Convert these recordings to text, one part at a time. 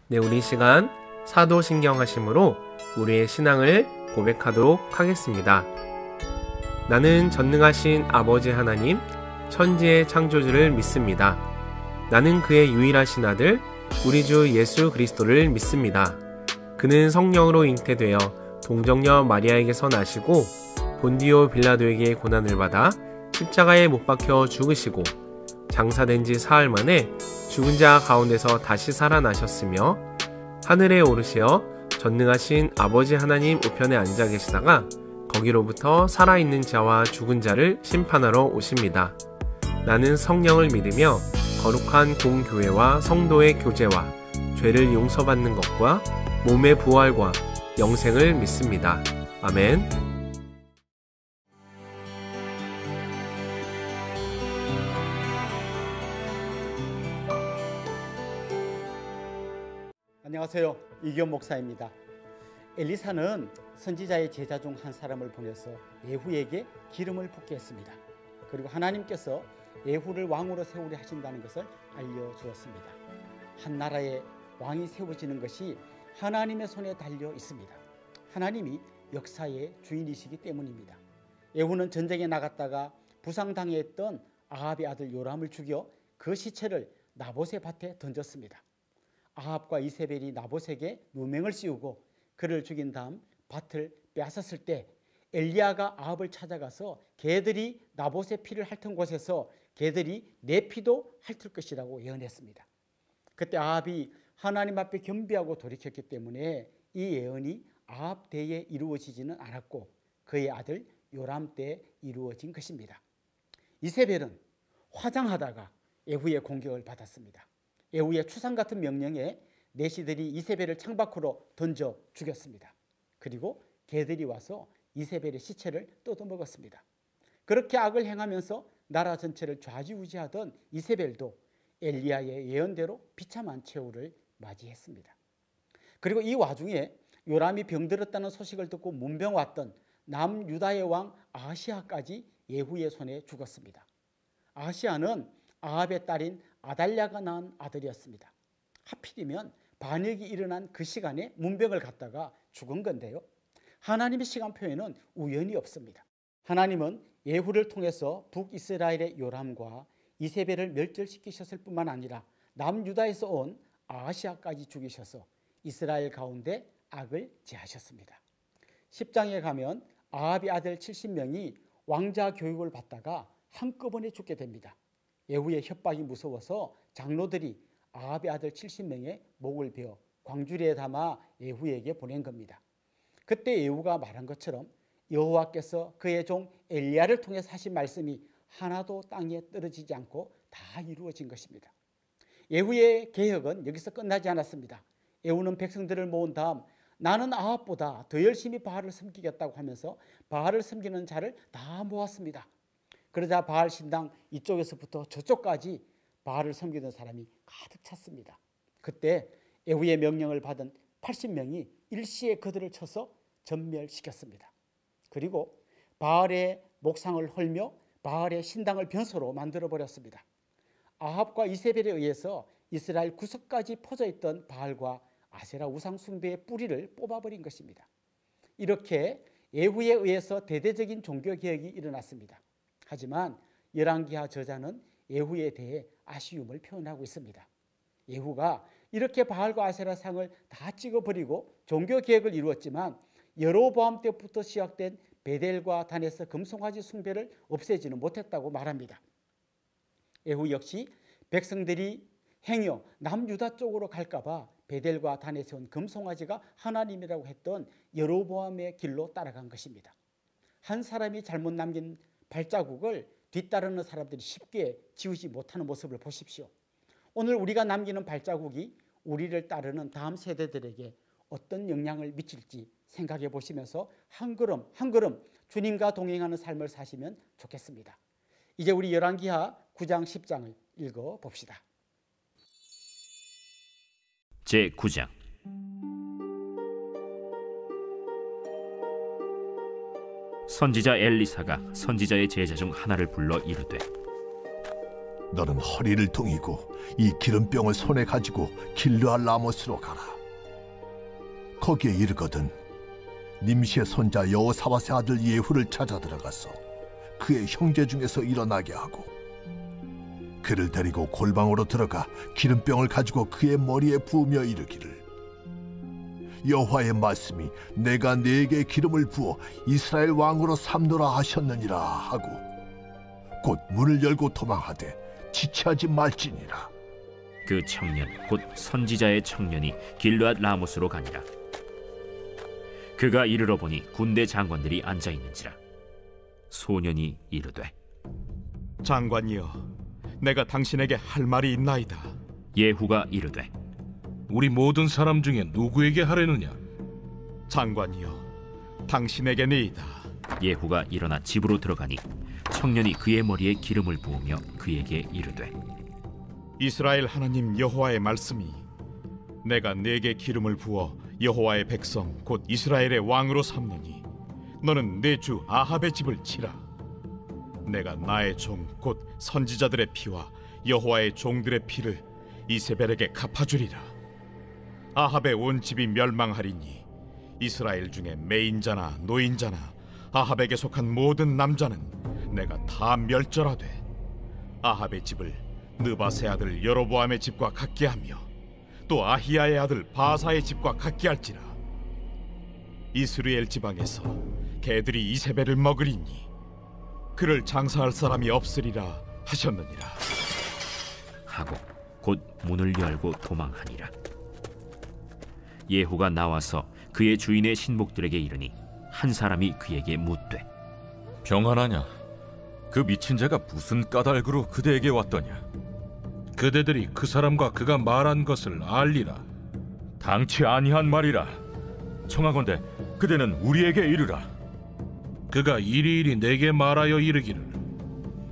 네, 우리 시간 사도신경하심으로 우리의 신앙을 고백하도록 하겠습니다. 나는 전능하신 아버지 하나님, 천지의 창조주를 믿습니다. 나는 그의 유일하신 아들, 우리 주 예수 그리스도를 믿습니다. 그는 성령으로 잉태되어 동정녀 마리아에게서 나시고 본디오 빌라도에게 고난을 받아 십자가에 못 박혀 죽으시고 장사된 지 사흘 만에 죽은 자 가운데서 다시 살아나셨으며 하늘에 오르시어 전능하신 아버지 하나님 우편에 앉아 계시다가 거기로부터 살아있는 자와 죽은 자를 심판하러 오십니다. 나는 성령을 믿으며 거룩한 공교회와 성도의 교제와 죄를 용서받는 것과 몸의 부활과 영생을 믿습니다. 아멘. 안녕하세요. 이기현 목사입니다. 엘리사는 선지자의 제자 중 한 사람을 보내서 예후에게 기름을 붓게 했습니다. 그리고 하나님께서 예후를 왕으로 세우려 하신다는 것을 알려주었습니다. 한 나라의 왕이 세워지는 것이 하나님의 손에 달려 있습니다. 하나님이 역사의 주인이시기 때문입니다. 예후는 전쟁에 나갔다가 부상당했던 아합의 아들 요람을 죽여 그 시체를 나봇의 밭에 던졌습니다. 아합과 이세벨이 나봇에게 누명을 씌우고 그를 죽인 다음 밭을 빼앗았을 때 엘리야가 아합을 찾아가서 개들이 나봇의 피를 핥은 곳에서 개들이 내 피도 핥을 것이라고 예언했습니다. 그때 아합이 하나님 앞에 겸비하고 돌이켰기 때문에 이 예언이 아합 때에 이루어지지는 않았고 그의 아들 요람 때에 이루어진 것입니다. 이세벨은 화장하다가 예후의 공격을 받았습니다. 예후의 추상 같은 명령에 내시들이 이세벨을 창밖으로 던져 죽였습니다. 그리고 개들이 와서 이세벨의 시체를 뜯어먹었습니다. 그렇게 악을 행하면서 나라 전체를 좌지우지하던 이세벨도 엘리야의 예언대로 비참한 최후를 맞이했습니다. 그리고 이 와중에 요람이 병들었다는 소식을 듣고 문병 왔던 남유다의 왕 아하시아까지 예후의 손에 죽었습니다. 아하시아는 아합의 딸인 아달랴가 낳은 아들이었습니다. 하필이면 반역이 일어난 그 시간에 문병을 갖다가 죽은 건데요. 하나님의 시간표에는 우연이 없습니다. 하나님은 예후를 통해서 북이스라엘의 요람과 이세벨을 멸절시키셨을 뿐만 아니라 남유다에서 온 아하시아까지 죽이셔서 이스라엘 가운데 악을 제하셨습니다. 10장에 가면 아합의 아들 70명이 왕자 교육을 받다가 한꺼번에 죽게 됩니다. 예후의 협박이 무서워서 장로들이 아합의 아들 70명의 목을 베어 광주리에 담아 예후에게 보낸 겁니다. 그때 예후가 말한 것처럼 여호와께서 그의 종 엘리야를 통해서 하신 말씀이 하나도 땅에 떨어지지 않고 다 이루어진 것입니다. 예후의 개혁은 여기서 끝나지 않았습니다. 예후는 백성들을 모은 다음 나는 아합보다 더 열심히 바알을 섬기겠다고 하면서 바알을 섬기는 자를 다 모았습니다. 그러자 바알 신당 이쪽에서부터 저쪽까지 바알을 섬기던 사람이 가득 찼습니다. 그때 예후의 명령을 받은 80명이 일시에 그들을 쳐서 전멸시켰습니다. 그리고 바알의 목상을 헐며 바알의 신당을 변소로 만들어버렸습니다. 아합과 이세벨에 의해서 이스라엘 구석까지 퍼져 있던 바알과 아세라 우상 숭배의 뿌리를 뽑아버린 것입니다. 이렇게 예후에 의해서 대대적인 종교개혁이 일어났습니다. 하지만 열왕기하 저자는 예후에 대해 아쉬움을 표현하고 있습니다. 예후가 이렇게 바알과 아세라 상을 다 찍어버리고 종교개혁을 이루었지만 여로보암 때부터 시작된 베델과 단에서 금송아지 숭배를 없애지는 못했다고 말합니다. 예후 역시 백성들이 행여 남유다 쪽으로 갈까봐 베델과 단에 세운 금송아지가 하나님이라고 했던 여로보암의 길로 따라간 것입니다. 한 사람이 잘못 남긴 발자국을 뒤따르는 사람들이 쉽게 지우지 못하는 모습을 보십시오. 오늘 우리가 남기는 발자국이 우리를 따르는 다음 세대들에게 어떤 영향을 미칠지 생각해 보시면서 한 걸음 한 걸음 주님과 동행하는 삶을 사시면 좋겠습니다. 이제 우리 열왕기하 9장 10장을 읽어봅시다. 제9장 선지자 엘리사가 선지자의 제자 중 하나를 불러 이르되 너는 허리를 동이고 이 기름병을 손에 가지고 길르앗 라모스로 가라. 거기에 이르거든 님시의 손자 여호사밧의 아들 예후를 찾아 들어가서 그의 형제 중에서 일어나게 하고 그를 데리고 골방으로 들어가 기름병을 가지고 그의 머리에 부으며 이르기를 여호와의 말씀이 내가 네게 기름을 부어 이스라엘 왕으로 삼노라 하셨느니라 하고 곧 문을 열고 도망하되 지체하지 말지니라. 그 청년 곧 선지자의 청년이 길르앗 라모스로 가니라. 그가 이르러 보니 군대 장관들이 앉아 있는지라. 소년이 이르되 장관이여, 내가 당신에게 할 말이 있나이다. 예후가 이르되 우리 모든 사람 중에 누구에게 하려느냐? 장관이여, 당신에게니이다. 예후가 일어나 집으로 들어가니 청년이 그의 머리에 기름을 부으며 그에게 이르되 이스라엘 하나님 여호와의 말씀이 내가 네게 기름을 부어 여호와의 백성 곧 이스라엘의 왕으로 삼느니 너는 내 주 아합의 집을 치라. 내가 나의 종 곧 선지자들의 피와 여호와의 종들의 피를 이세벨에게 갚아주리라. 아합의 온 집이 멸망하리니 이스라엘 중에 매인자나 노인자나 아합에게 속한 모든 남자는 내가 다 멸절하되 아합의 집을 느바세 아들 여로보암의 집과 같게 하며 또 아히야의 아들 바사의 집과 같게 할지라. 이스라엘 지방에서 개들이 이세벨을 먹으리니 그를 장사할 사람이 없으리라 하셨느니라. 하고 곧 문을 열고 도망하니라. 예후가 나와서 그의 주인의 신복들에게 이르니 한 사람이 그에게 묻되 평안하냐? 그 미친 자가 무슨 까닭으로 그대에게 왔더냐? 그대들이 그 사람과 그가 말한 것을 알리라. 당치 아니한 말이라. 청하건대 그대는 우리에게 이르라. 그가 이리이리 내게 말하여 이르기를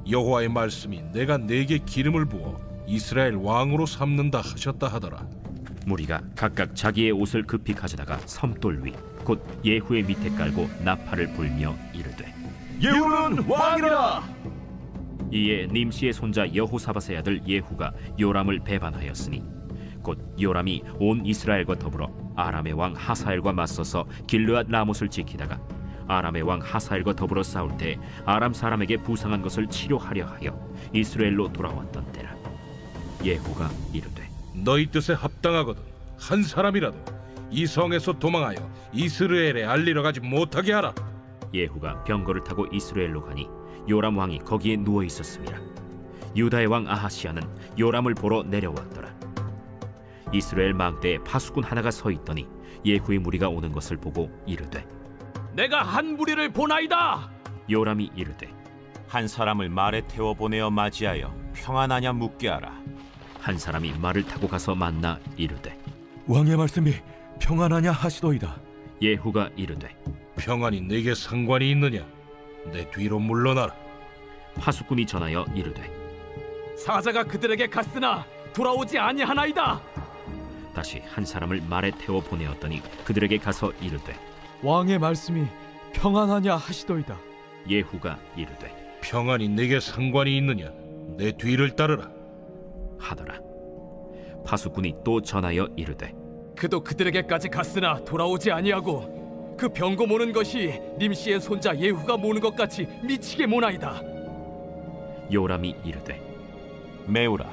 여호와의 말씀이 내가 네게 기름을 부어 이스라엘 왕으로 삼는다 하셨다 하더라. 무리가 각각 자기의 옷을 급히 가져다가 섬돌 위 곧 예후의 밑에 깔고 나팔을 불며 이르되 예후는 왕이라. 이에 님시의 손자 여호사밧의 아들 예후가 요람을 배반하였으니 곧 요람이 온 이스라엘과 더불어 아람의 왕 하사엘과 맞서서 길르앗 라못을 지키다가 아람의 왕 하사엘과 더불어 싸울 때 아람 사람에게 부상한 것을 치료하려 하여 이스라엘로 돌아왔던 때라. 예후가 이르되 너희 뜻에 합당하거든 한 사람이라도 이 성에서 도망하여 이스라엘에 알리러 가지 못하게 하라. 예후가 병거를 타고 이스라엘로 가니 요람 왕이 거기에 누워 있었습니다. 유다의 왕 아하시야는 요람을 보러 내려왔더라. 이스라엘 망대에 파수꾼 하나가 서 있더니 예후의 무리가 오는 것을 보고 이르되 내가 한 무리를 보나이다. 요람이 이르되 한 사람을 말에 태워 보내어 맞이하여 평안하냐 묻게 하라. 한 사람이 말을 타고 가서 만나 이르되 왕의 말씀이 평안하냐 하시도이다. 예후가 이르되 평안이 내게 상관이 있느냐? 내 뒤로 물러나라. 파수꾼이 전하여 이르되 사자가 그들에게 갔으나 돌아오지 아니하나이다. 다시 한 사람을 말에 태워 보내었더니 그들에게 가서 이르되 왕의 말씀이 평안하냐 하시도이다. 예후가 이르되 평안이 내게 상관이 있느냐? 내 뒤를 따르라 하더라. 파수꾼이 또 전하여 이르되 그도 그들에게까지 갔으나 돌아오지 아니하고 그 병거 모는 것이 님시의 손자 예후가 모는 것 같이 미치게 모나이다. 요람이 이르되 메우라.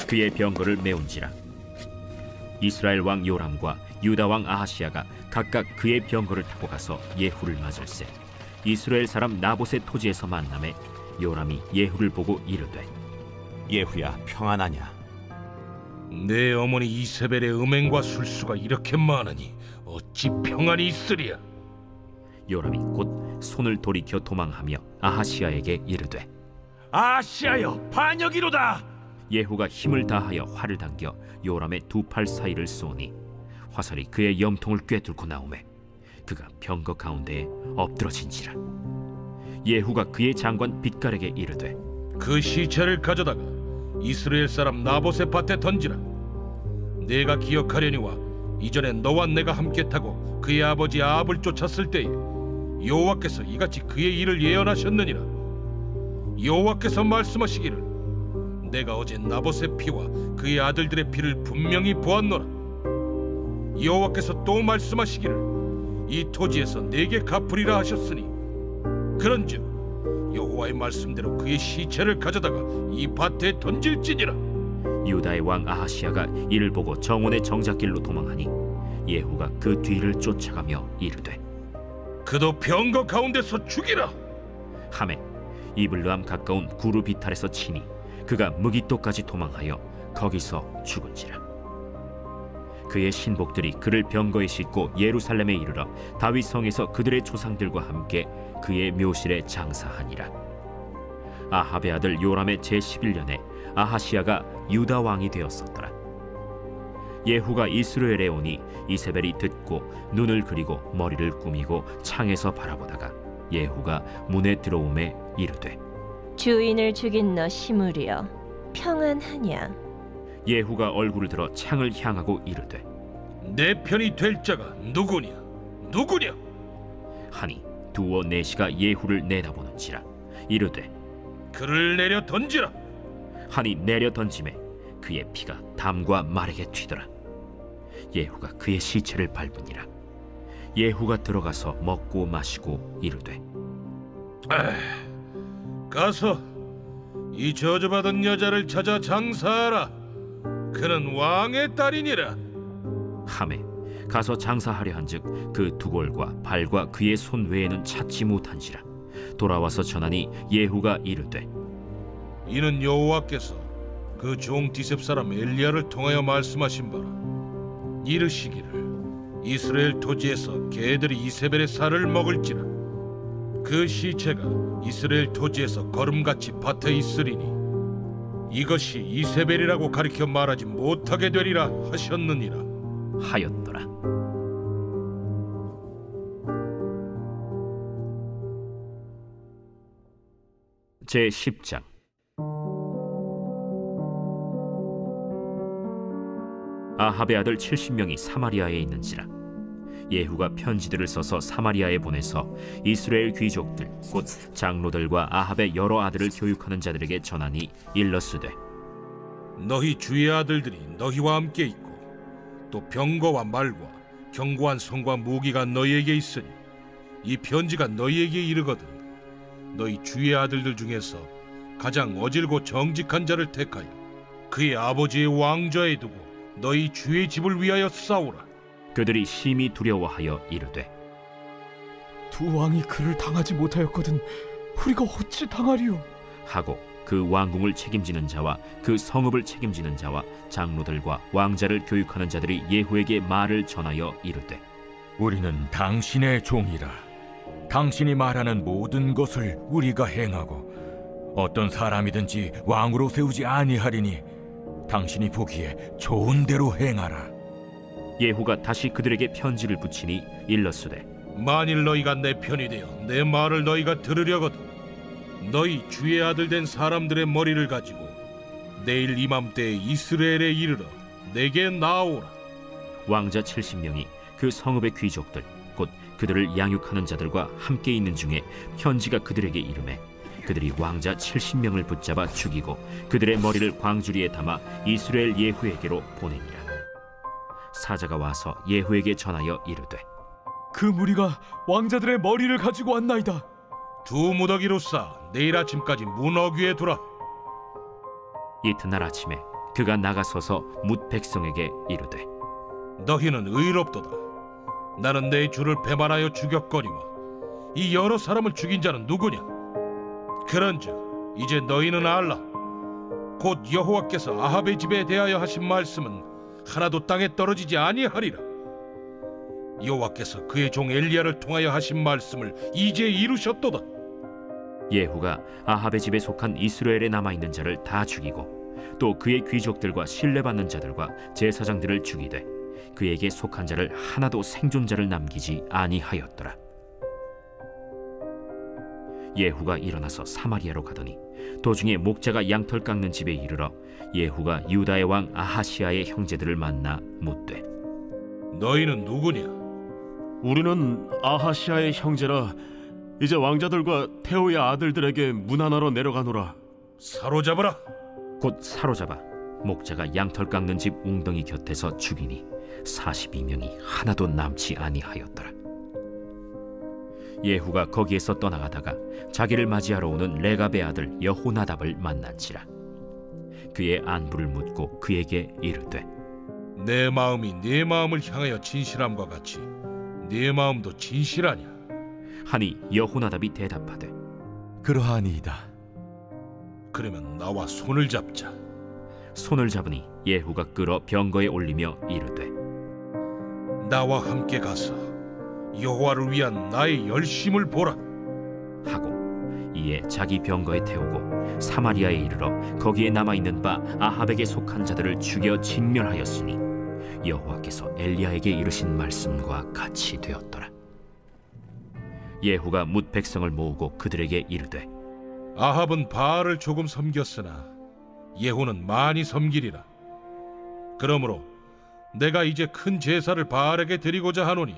그의 병거를 메운지라. 이스라엘 왕 요람과 유다 왕 아하시야가 각각 그의 병거를 타고 가서 예후를 맞을세 이스라엘 사람 나봇의 토지에서 만남에 요람이 예후를 보고 이르되 예후야, 평안하냐? 내 어머니 이세벨의 음행과 술수가 이렇게 많으니 어찌 평안이 있으랴? 요람이 곧 손을 돌이켜 도망하며 아하시야에게 이르되 아하시야여, 반역이로다. 예후가 힘을 다하여 활을 당겨 요람의 두 팔 사이를 쏘니 화살이 그의 염통을 꿰뚫고 나오매 그가 병거 가운데에 엎드러진지라. 예후가 그의 장관 빗갈에게 이르되 그 시체를 가져다가 이스라엘 사람 나봇의 밭에 던지라. 내가 기억하려니와 이전에 너와 내가 함께 타고 그의 아버지 아합을 쫓았을 때에 여호와께서 이같이 그의 일을 예언하셨느니라. 여호와께서 말씀하시기를 내가 어제 나봇의 피와 그의 아들들의 피를 분명히 보았노라. 여호와께서 또 말씀하시기를 이 토지에서 내게 갚으리라 하셨으니 그런즉 여호와의 말씀대로 그의 시체를 가져다가 이 밭에 던질지니라. 유다의 왕 아하시야가 이를 보고 정원의 정작길로 도망하니 예후가 그 뒤를 쫓아가며 이르되 그도 병거 가운데서 죽이라 하매 이블르함 가까운 구루 비탈에서 치니 그가 무기토까지 도망하여 거기서 죽은지라. 그의 신복들이 그를 병거에 싣고 예루살렘에 이르러 다윗 성에서 그들의 조상들과 함께 그의 묘실에 장사하니라. 아합의 아들 요람의 제11년에 아하시야가 유다 왕이 되었었더라. 예후가 이스라엘에 오니 이세벨이 듣고 눈을 그리고 머리를 꾸미고 창에서 바라보다가 예후가 문에 들어오매 이르되 주인을 죽인 너 시므리여 평안하냐. 예후가 얼굴을 들어 창을 향하고 이르되 내 편이 될 자가 누구냐 하니 두어 내시가 예후를 내다보는지라. 이르되 그를 내려 던지라 하니 내려 던짐에 그의 피가 담과 말에게 튀더라. 예후가 그의 시체를 밟으니라. 예후가 들어가서 먹고 마시고 이르되 가서 이 저주받은 여자를 찾아 장사하라. 그는 왕의 딸이니라. 하매 가서 장사하려 한즉 그 두골과 발과 그의 손 외에는 찾지 못한지라. 돌아와서 전하니 예후가 이르되 이는 여호와께서 그 종 디셉 사람 엘리야를 통하여 말씀하신 바라. 이르시기를 이스라엘 토지에서 개들이 이세벨의 살을 먹을지라. 그 시체가 이스라엘 토지에서 거름같이 밭에 있으리니 이것이 이세벨이라고 가리켜 말하지 못하게 되리라 하셨느니라 하였더라. 제10장. 아합의 아들 70명이 사마리아에 있는지라. 예후가 편지들을 써서 사마리아에 보내서 이스라엘 귀족들 곧 장로들과 아합의 여러 아들을 교육하는 자들에게 전하니 일러스되 너희 주의 아들들이 너희와 함께 있고 또 병거와 말과 견고한 성과 무기가 너희에게 있으니 이 편지가 너희에게 이르거든 너희 주의 아들들 중에서 가장 어질고 정직한 자를 택하여 그의 아버지의 왕좌에 두고 너희 주의 집을 위하여 싸우라. 그들이 심히 두려워하여 이르되 두 왕이 그를 당하지 못하였거든 우리가 어찌 당하리요 하고 그 왕궁을 책임지는 자와 그 성읍을 책임지는 자와 장로들과 왕자를 교육하는 자들이 예후에게 말을 전하여 이르되 우리는 당신의 종이라. 당신이 말하는 모든 것을 우리가 행하고 어떤 사람이든지 왕으로 세우지 아니하리니 당신이 보기에 좋은 대로 행하라. 예후가 다시 그들에게 편지를 붙이니 일렀으되 만일 너희가 내 편이 되어 내 말을 너희가 들으려거든 너희 주의 아들 된 사람들의 머리를 가지고 내일 이맘때에 이스라엘에 이르러 내게 나오라. 왕자 70명이 그 성읍의 귀족들 곧 그들을 양육하는 자들과 함께 있는 중에 편지가 그들에게 이르매 그들이 왕자 70명을 붙잡아 죽이고 그들의 머리를 광주리에 담아 이스라엘 예후에게로 보내니라. 사자가 와서 예후에게 전하여 이르되 그 무리가 왕자들의 머리를 가지고 왔나이다. 두 무더기로 싸 내일 아침까지 문 어귀에 두라. 이튿날 아침에 그가 나가서서 뭇 백성에게 이르되 너희는 의롭도다. 나는 내 주를 배반하여 죽였거니와 이 여러 사람을 죽인 자는 누구냐? 그런즉 이제 너희는 알라. 곧 여호와께서 아합의 집에 대하여 하신 말씀은 하나도 땅에 떨어지지 아니하리라. 여호와께서 그의 종 엘리야를 통하여 하신 말씀을 이제 이루셨도다. 예후가 아합의 집에 속한 이스라엘에 남아있는 자를 다 죽이고 또 그의 귀족들과 신뢰받는 자들과 제사장들을 죽이되 그에게 속한 자를 하나도 생존자를 남기지 아니하였더라. 예후가 일어나서 사마리아로 가더니 도중에 목자가 양털 깎는 집에 이르러 예후가 유다의 왕 아하시야의 형제들을 만나 묻되 너희는 누구냐? 우리는 아하시야의 형제라. 이제 왕자들과 태호의 아들들에게 문안하러 내려가노라. 사로잡으라. 곧 사로잡아 목자가 양털 깎는 집 웅덩이 곁에서 죽이니 42명이 하나도 남지 아니하였더라. 예후가 거기에서 떠나가다가 자기를 맞이하러 오는 레갑의 아들 여호나답을 만난지라. 그의 안부를 묻고 그에게 이르되, 내 마음이 네 마음을 향하여 진실함과 같이 네 마음도 진실하냐? 하니 여호나답이 대답하되, 그러하니이다. 그러면 나와 손을 잡자. 손을 잡으니 예후가 끌어 병거에 올리며 이르되, 나와 함께 가서 여호와를 위한 나의 열심을 보라 하고 이에 자기 병거에 태우고 사마리아에 이르러 거기에 남아있는 바 아합에게 속한 자들을 죽여 진멸하였으니 여호와께서 엘리야에게 이르신 말씀과 같이 되었더라. 예후가 뭇 백성을 모으고 그들에게 이르되, 아합은 바알을 조금 섬겼으나 예후는 많이 섬기리라. 그러므로 내가 이제 큰 제사를 바알에게 드리고자 하노니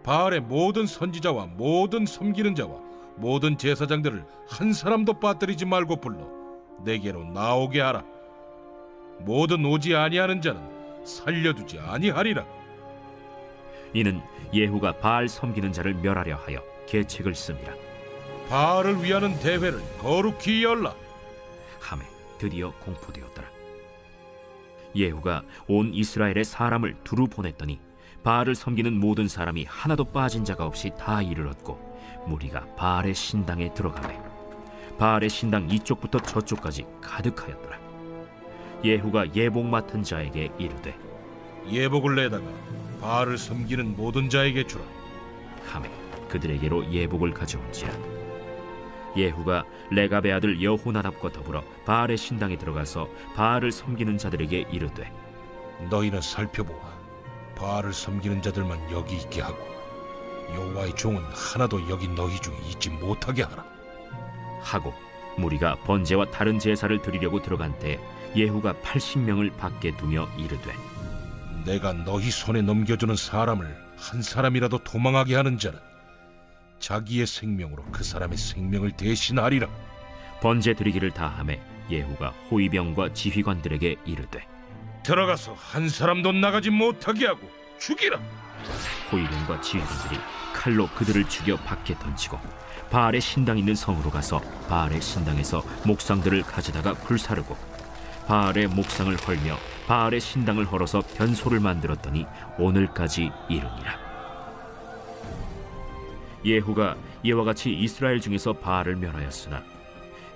바알의 모든 선지자와 모든 섬기는 자와 모든 제사장들을 한 사람도 빠뜨리지 말고 불러 내게로 나오게 하라. 모든 오지 아니하는 자는 살려두지 아니하리라. 이는 예후가 바알 섬기는 자를 멸하려 하여 계책을 씁니다. 바알을 위하는 대회를 거룩히 열라 하매 드디어 공포되었더라. 예후가 온 이스라엘의 사람을 두루 보냈더니 바알을 섬기는 모든 사람이 하나도 빠진 자가 없이 다 이르렀고 무리가 바알의 신당에 들어가매 바알의 신당 이쪽부터 저쪽까지 가득하였더라. 예후가 예복 맡은 자에게 이르되, 예복을 내다가 바알을 섬기는 모든 자에게 주라 하매 그들에게로 예복을 가져온지라. 예후가 레갑의 아들 여호나답과 더불어 바알의 신당에 들어가서 바알을 섬기는 자들에게 이르되, 너희는 살펴보아 바알을 섬기는 자들만 여기 있게 하고 여호와의 종은 하나도 여기 너희 중에 있지 못하게 하라 하고 무리가 번제와 다른 제사를 드리려고 들어간 때 예후가 80명을 밖에 두며 이르되, 내가 너희 손에 넘겨주는 사람을 한 사람이라도 도망하게 하는 자는 자기의 생명으로 그 사람의 생명을 대신하리라. 번제 드리기를 다하매 예후가 호위병과 지휘관들에게 이르되, 들어가서 한 사람도 나가지 못하게 하고 죽이라. 호위병과 지휘관들이 칼로 그들을 죽여 밖에 던지고 바알의 신당 있는 성으로 가서 바알의 신당에서 목상들을 가져다가 불사르고 바알의 목상을 헐며 바알의 신당을 헐어서 변소를 만들었더니 오늘까지 이르니라. 예후가 이와 같이 이스라엘 중에서 바알을 멸하였으나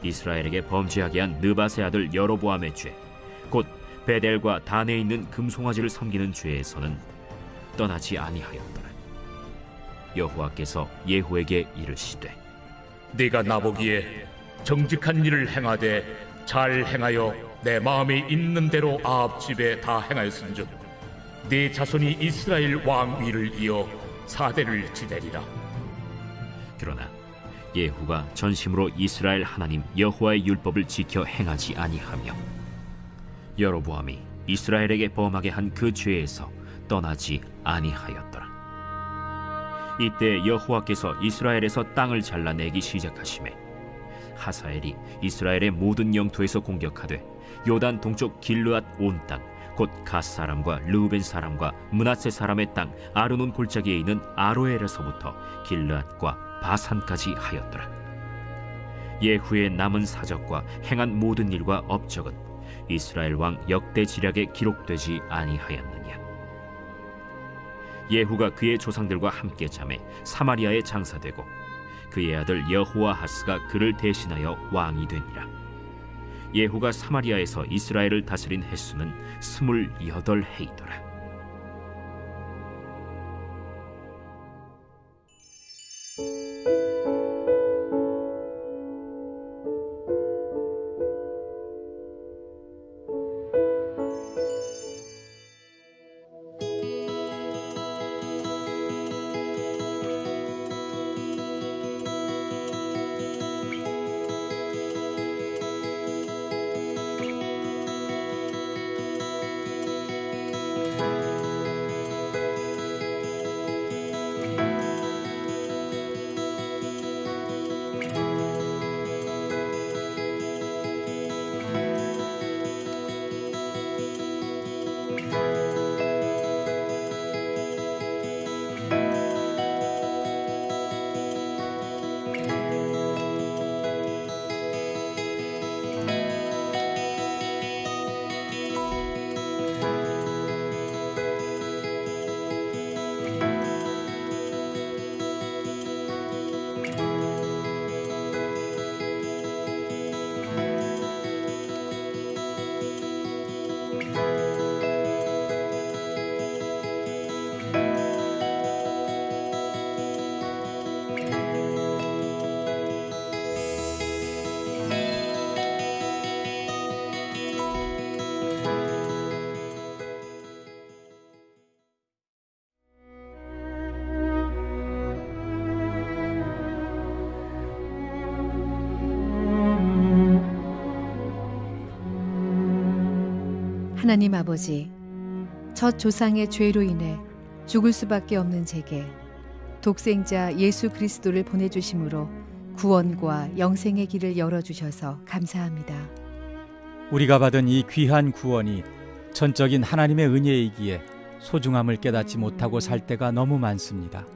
이스라엘에게 범죄하게 한 느밧의 아들 여로보암의 죄, 곧 베델과 단에 있는 금송아지를 섬기는 죄에서는 떠나지 아니하였더라. 여호와께서 예후에게 이르시되, 네가 나보기에 정직한 일을 행하되 잘 행하여 내 마음에 있는 대로 아합 집에 다 행하였은즉 네 자손이 이스라엘 왕 위를 이어 4대를 지내리라. 그러나 예후가 전심으로 이스라엘 하나님 여호와의 율법을 지켜 행하지 아니하며 여로보암이 이스라엘에게 범하게 한 그 죄에서 떠나지 아니하였더라. 이때 여호와께서 이스라엘에서 땅을 잘라내기 시작하시매 하사엘이 이스라엘의 모든 영토에서 공격하되 요단 동쪽 길르앗 온 땅, 곧 갓 사람과 르우벤 사람과 므낫세 사람의 땅 아르논 골짜기에 있는 아로엘에서부터 길르앗과 바산까지 하였더라. 예후의 남은 사적과 행한 모든 일과 업적은 이스라엘 왕 역대 지략에 기록되지 아니하였느냐. 예후가 그의 조상들과 함께 잠에 사마리아에 장사되고 그의 아들 여호아하스가 그를 대신하여 왕이 되니라. 예후가 사마리아에서 이스라엘을 다스린 횟수는 28해이더라. 하나님 아버지, 첫 조상의 죄로 인해 죽을 수밖에 없는 제게 독생자 예수 그리스도를 보내주심으로 구원과 영생의 길을 열어주셔서 감사합니다. 우리가 받은 이 귀한 구원이 전적인 하나님의 은혜이기에 소중함을 깨닫지 못하고 살 때가 너무 많습니다.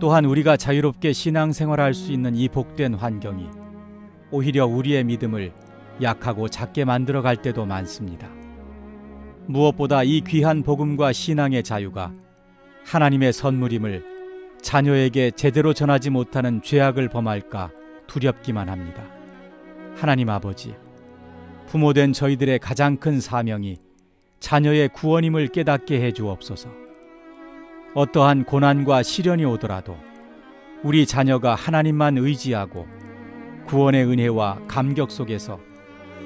또한 우리가 자유롭게 신앙생활할 수 있는 이 복된 환경이 오히려 우리의 믿음을 약하고 작게 만들어갈 때도 많습니다. 무엇보다 이 귀한 복음과 신앙의 자유가 하나님의 선물임을 자녀에게 제대로 전하지 못하는 죄악을 범할까 두렵기만 합니다. 하나님 아버지, 부모된 저희들의 가장 큰 사명이 자녀의 구원임을 깨닫게 해 주옵소서. 어떠한 고난과 시련이 오더라도 우리 자녀가 하나님만 의지하고 구원의 은혜와 감격 속에서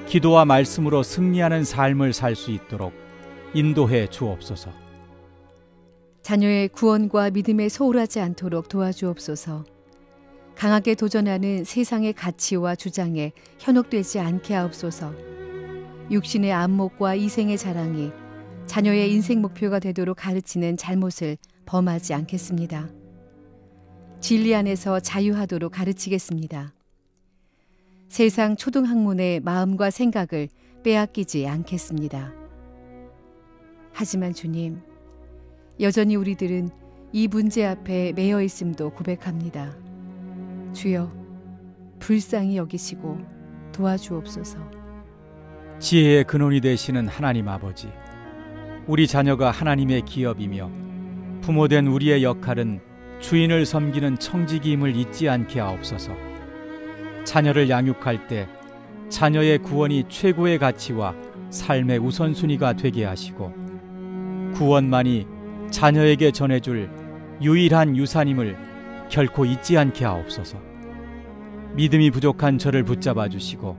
기도와 말씀으로 승리하는 삶을 살 수 있도록 인도해 주옵소서. 자녀의 구원과 믿음에 소홀하지 않도록 도와주옵소서. 강하게 도전하는 세상의 가치와 주장에 현혹되지 않게 하옵소서. 육신의 안목과 이생의 자랑이 자녀의 인생 목표가 되도록 가르치는 잘못을 범하지 않겠습니다. 진리 안에서 자유하도록 가르치겠습니다. 세상 초등학문의 마음과 생각을 빼앗기지 않겠습니다. 하지만 주님, 여전히 우리들은 이 문제 앞에 매여 있음도 고백합니다. 주여, 불쌍히 여기시고 도와주옵소서. 지혜의 근원이 되시는 하나님 아버지, 우리 자녀가 하나님의 기업이며 부모된 우리의 역할은 주인을 섬기는 청지기임을 잊지 않게 하옵소서. 자녀를 양육할 때 자녀의 구원이 최고의 가치와 삶의 우선순위가 되게 하시고 구원만이 자녀에게 전해줄 유일한 유산임을 결코 잊지 않게 하옵소서. 믿음이 부족한 저를 붙잡아 주시고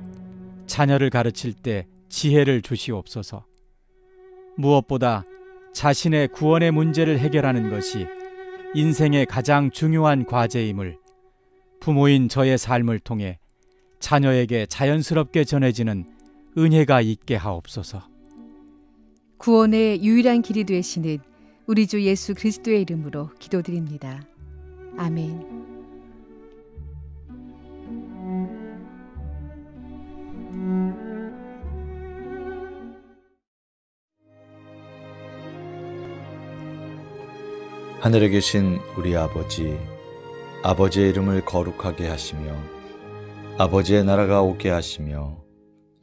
자녀를 가르칠 때 지혜를 주시옵소서. 무엇보다 자신의 구원의 문제를 해결하는 것이 인생의 가장 중요한 과제임을 부모인 저의 삶을 통해 자녀에게 자연스럽게 전해지는 은혜가 있게 하옵소서. 구원의 유일한 길이 되시는 우리 주 예수 그리스도의 이름으로 기도드립니다. 아멘. 하늘에 계신 우리 아버지, 아버지의 이름을 거룩하게 하시며 아버지의 나라가 오게 하시며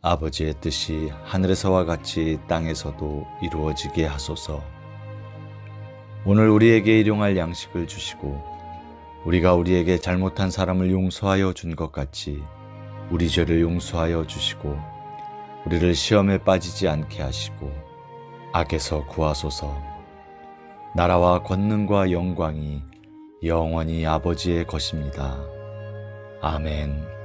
아버지의 뜻이 하늘에서와 같이 땅에서도 이루어지게 하소서. 오늘 우리에게 일용할 양식을 주시고 우리가 우리에게 잘못한 사람을 용서하여 준 것 같이 우리 죄를 용서하여 주시고 우리를 시험에 빠지지 않게 하시고 악에서 구하소서. 나라와 권능과 영광이 영원히 아버지의 것입니다. 아멘.